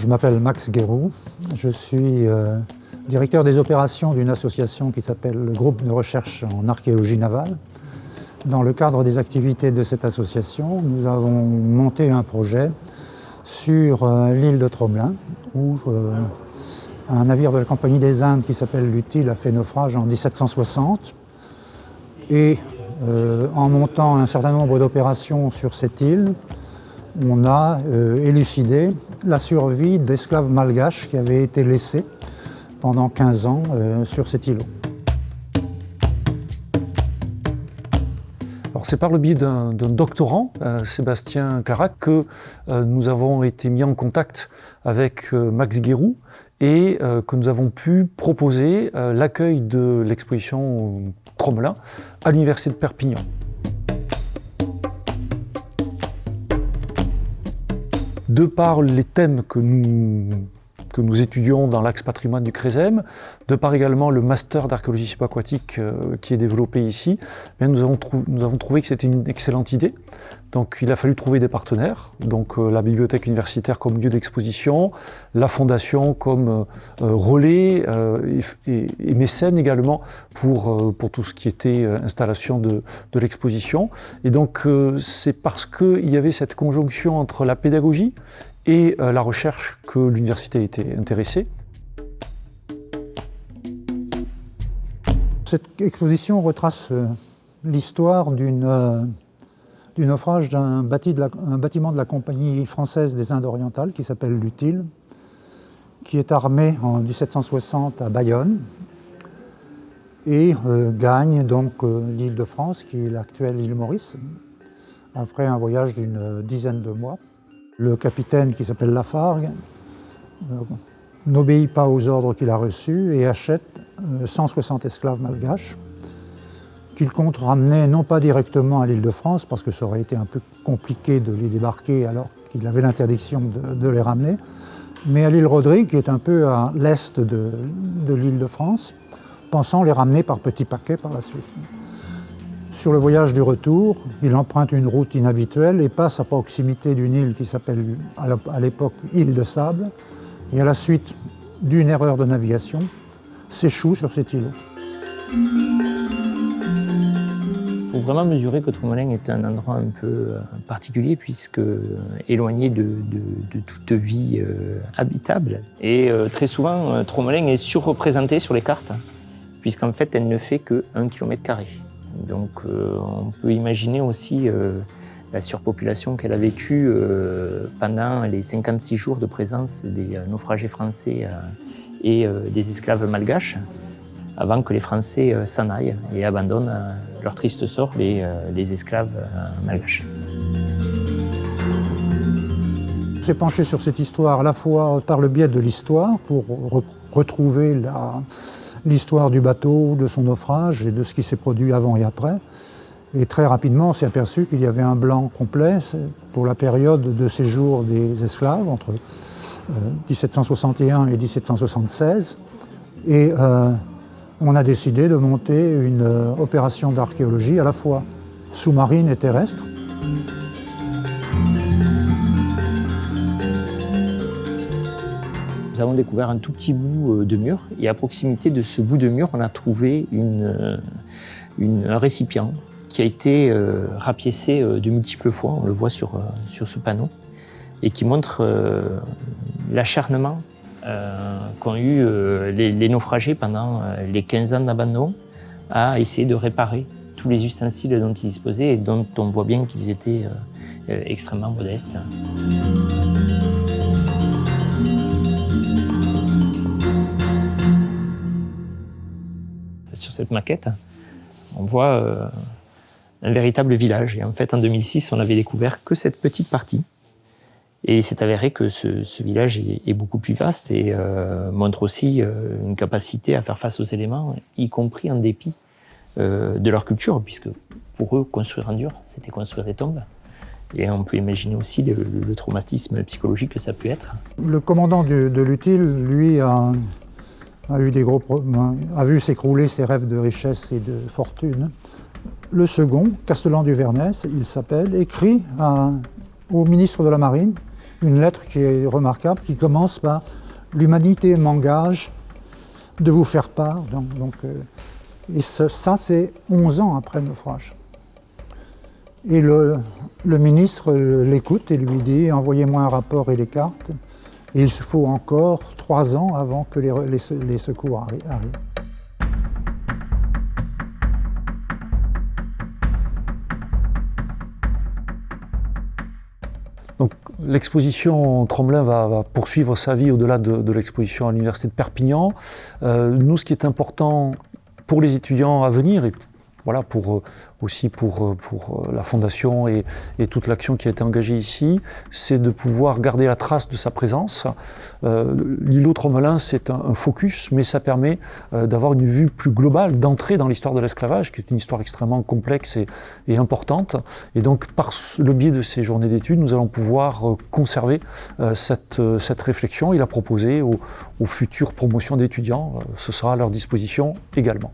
Je m'appelle Max Guéroux, je suis directeur des opérations d'une association qui s'appelle le Groupe de recherche en archéologie navale. Dans le cadre des activités de cette association, nous avons monté un projet sur l'île de Tromelin, où un navire de la Compagnie des Indes qui s'appelle l'Utile a fait naufrage en 1760. Et en montant un certain nombre d'opérations sur cette île, on a élucidé la survie d'esclaves malgaches qui avaient été laissés pendant 15 ans sur cet îlot. C'est par le biais d'un doctorant, Sébastien Clarac, que nous avons été mis en contact avec Max Guéroux et que nous avons pu proposer l'accueil de l'exposition Tromelin à l'Université de Perpignan. De par les thèmes que nous étudions dans l'axe patrimoine du CRESEM, de par également le master d'archéologie subaquatique qui est développé ici, nous avons trouvé que c'était une excellente idée. Donc il a fallu trouver des partenaires, donc la bibliothèque universitaire comme lieu d'exposition, la fondation comme relais et mécène également pour tout ce qui était installation de l'exposition. Et donc c'est parce qu'il y avait cette conjonction entre la pédagogie et la recherche que l'université était intéressée. Cette exposition retrace l'histoire du naufrage d'un bâtiment de la Compagnie française des Indes orientales qui s'appelle l'Utile, qui est armé en 1760 à Bayonne et gagne donc l'île de France, qui est l'actuelle île Maurice, après un voyage d'une dizaine de mois. Le capitaine, qui s'appelle Lafargue, n'obéit pas aux ordres qu'il a reçus et achète 160 esclaves malgaches qu'il compte ramener non pas directement à l'île de France, parce que ça aurait été un peu compliqué de les débarquer alors qu'il avait l'interdiction de les ramener, mais à l'île Rodrigue, qui est un peu à l'est de l'île de France, pensant les ramener par petits paquets par la suite. Sur le voyage du retour, il emprunte une route inhabituelle et passe à proximité d'une île qui s'appelle à l'époque île de Sable, et à la suite d'une erreur de navigation, s'échoue sur cet îlot. Il faut vraiment mesurer que Tromelin est un endroit un peu particulier, puisque éloigné de toute vie habitable. Et très souvent, Tromelin est surreprésentée sur les cartes, puisqu'en fait, elle ne fait que 1 km². Donc on peut imaginer aussi la surpopulation qu'elle a vécue pendant les 56 jours de présence des naufragés français et des esclaves malgaches, avant que les Français s'en aillent et abandonnent leur triste sort, les esclaves malgaches. On s'est penché sur cette histoire à la fois par le biais de l'histoire, pour retrouver l'histoire du bateau, de son naufrage et de ce qui s'est produit avant et après. Et très rapidement, on s'est aperçu qu'il y avait un blanc complet pour la période de séjour des esclaves, entre 1761 et 1776. Et on a décidé de monter une opération d'archéologie à la fois sous-marine et terrestre. Nous avons découvert un tout petit bout de mur, et à proximité de ce bout de mur, on a trouvé un récipient qui a été rapiécé de multiples fois, on le voit sur ce panneau, et qui montre l'acharnement qu'ont eu les naufragés pendant les 15 ans d'abandon à essayer de réparer tous les ustensiles dont ils disposaient et dont on voit bien qu'ils étaient extrêmement modestes. Sur cette maquette, on voit un véritable village. Et en fait, en 2006, on n'avait découvert que cette petite partie. Et il s'est avéré que ce village est beaucoup plus vaste et montre aussi une capacité à faire face aux éléments, y compris en dépit de leur culture, puisque pour eux, construire en dur, c'était construire des tombes. Et on peut imaginer aussi le traumatisme psychologique que ça peut être. Le commandant de l'Utile, lui, a vu s'écrouler ses rêves de richesse et de fortune. Le second, Castellan du Vernès, il s'appelle, écrit au ministre de la Marine une lettre qui est remarquable, qui commence par « L'humanité m'engage de vous faire part ». Et ça, c'est 11 ans après le naufrage. Et le ministre l'écoute et lui dit « Envoyez-moi un rapport et des cartes ». Et il faut encore 3 ans avant que les secours arrivent. Donc, l'exposition Tromelin va poursuivre sa vie au-delà de l'exposition à l'Université de Perpignan. Nous, ce qui est important pour les étudiants à venir, et voilà, aussi pour la Fondation et toute l'action qui a été engagée ici, c'est de pouvoir garder la trace de sa présence. L'îlot Tromelin, c'est un focus, mais ça permet d'avoir une vue plus globale, d'entrer dans l'histoire de l'esclavage, qui est une histoire extrêmement complexe et importante. Et donc, par le biais de ces journées d'études, nous allons pouvoir conserver cette réflexion et la proposer aux futures promotions d'étudiants. Ce sera à leur disposition également.